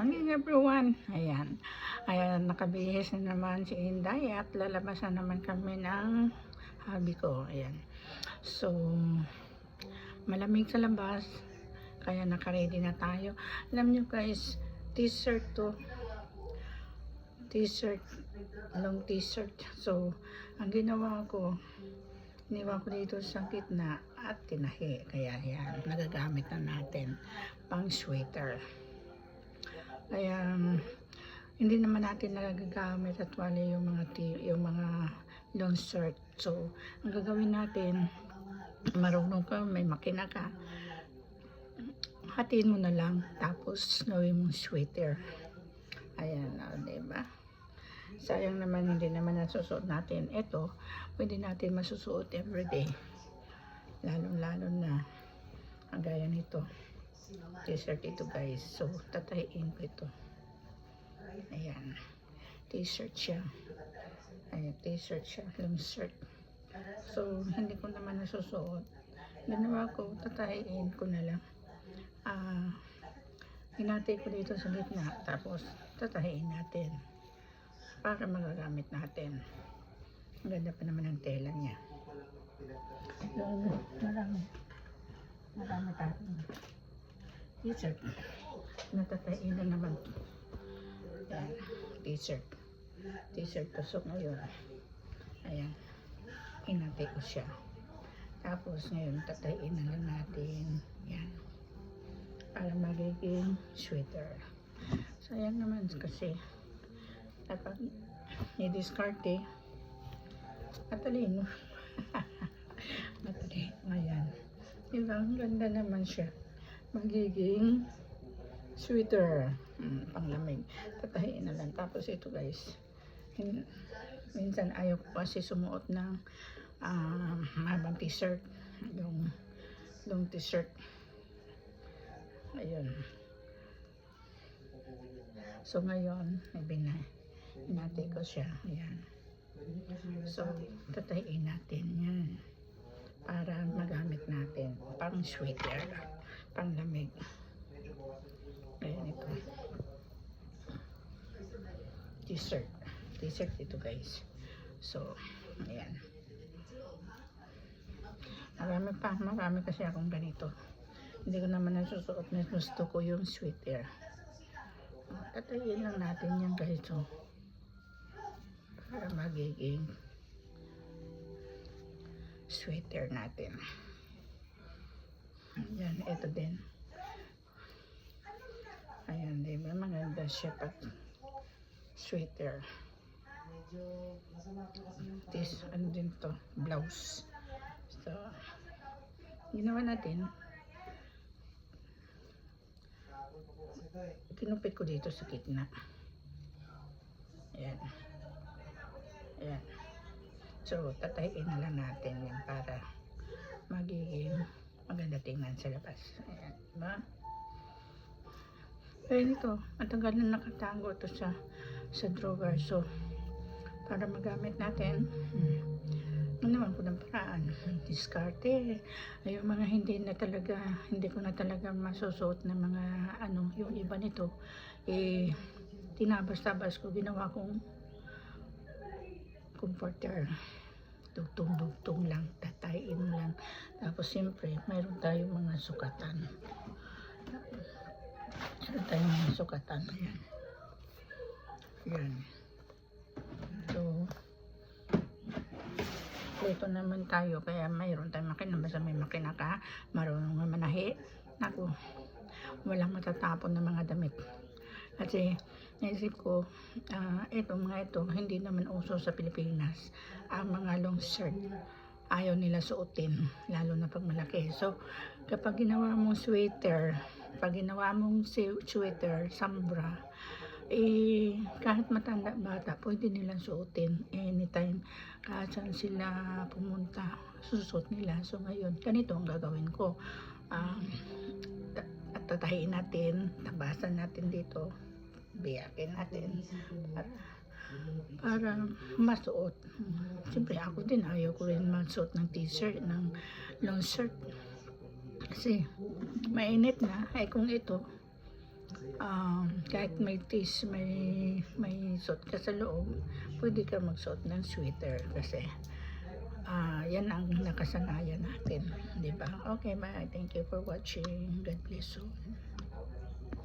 morning everyone. Ayan. Ayan, nakabihis na naman si Inday at lalabas na naman kami ng hubby ko. Ayan. So, malamig sa labas. Kaya naka-ready na tayo. Alam nyo guys, t-shirt to. T-shirt. Long t-shirt. So, ang ginawa ko, iniwan ko dito sa gitna at tinahi. Kaya yan, nagagamit na natin pang sweater. Kaya hindi naman natin nagagamit at wala yung mga long shirt. So, ang gagawin natin, marunong ka, may makina ka, hatiin mo na lang, tapos gawin mong sweater. Ayan, diba? Sayang naman, hindi naman nasusuot natin. Ito, pwede natin masusuot everyday. Lalo na, ang gaya nito. T-shirt ito guys. So, tatahiin ko ito. Ayan. T-shirt siya. Ayan, t-shirt siya. Long shirt. So, hindi ko naman nasusuot. Ginawa ko, tatahiin ko na lang. Hinati ko dito sa gitna. Tapos, tatahiin natin. Para magagamit natin. Ang ganda pa naman ang tela niya. Marami tayong t-shirt. Natatayin na naman. Ayan, t-shirt. T-shirt tusok ngayon. Ayan. Hinati ko siya. Tapos ngayon, tatayin na lang natin. Ayan. Para magiging sweater. Sayang naman kasi dapat i-discard matalino. Matalino. Ayan. Diba? Ang ganda naman siya. Magiging sweater. Panglamig. Tatahiin na lang. Tapos ito guys. Minsan ayaw ko kasi sumuot ng mabang t-shirt. Yung long t-shirt. Ayun. So ngayon, hinati ko siya. Ayan. So, tatahiin natin yan. Para magamit natin. Pang sweater. Pang lamig. Ayan ito. T-shirt. T-shirt ito guys. So, ayan. Marami kasi akong ganito. Hindi ko naman nasusuot na gusto ko yung sweater. Tatayin lang natin yan guys. So, para magiging sweater natin. Ayan, ito din. Ayan, diba? Maganda siya pag sweater. This, ano din to? Blouse. So, ginawa natin. Kinupit ko dito sa gitna. Ayan. Ayan. So, tatahiin na lang natin yan para magiging maganda tingnan sa labas. Ayan. Diba? Pero ito, matagal na nakatango ito sa drawer. So, para magamit natin, naman ko ng paraan. Diskarte. Ay, yung mga hindi ko na talaga masusuot na mga yung iba nito, tinabas-tabas ko, ginawa kong comforter. Dugtong-dugtong lang, tatayin mo lang. Tapos siyempre, mayroon tayong mga sukatan. Ayan. Ayan. So, ito naman tayo, kaya mayroon tayong makina. Basta may makina ka, marunong manahi. Naku, walang matatapon na mga damit. Kasi, naisip ko, ito, hindi naman uso sa Pilipinas. Ang mga long shirt, ayaw nila suotin, lalo na pag malaki. So, kapag ginawa mong sweater, sambra, kahit matanda bata, pwede nilang suotin anytime, kahit saan sila pumunta, susuot nila. So ngayon, ganito ang gagawin ko. At tatahiin natin, tabasan natin dito, biyakin natin para masuot. Siyempre ako din, ayaw ko rin masuot ng t-shirt, ng long shirt, kasi mainit na. Ay kung ito, kahit may tis, may suot ka sa loob, pwede ka magsuot ng sweater kasi yan ang nakasanayan natin, di ba? Okay, bye. Thank you for watching. God bless you.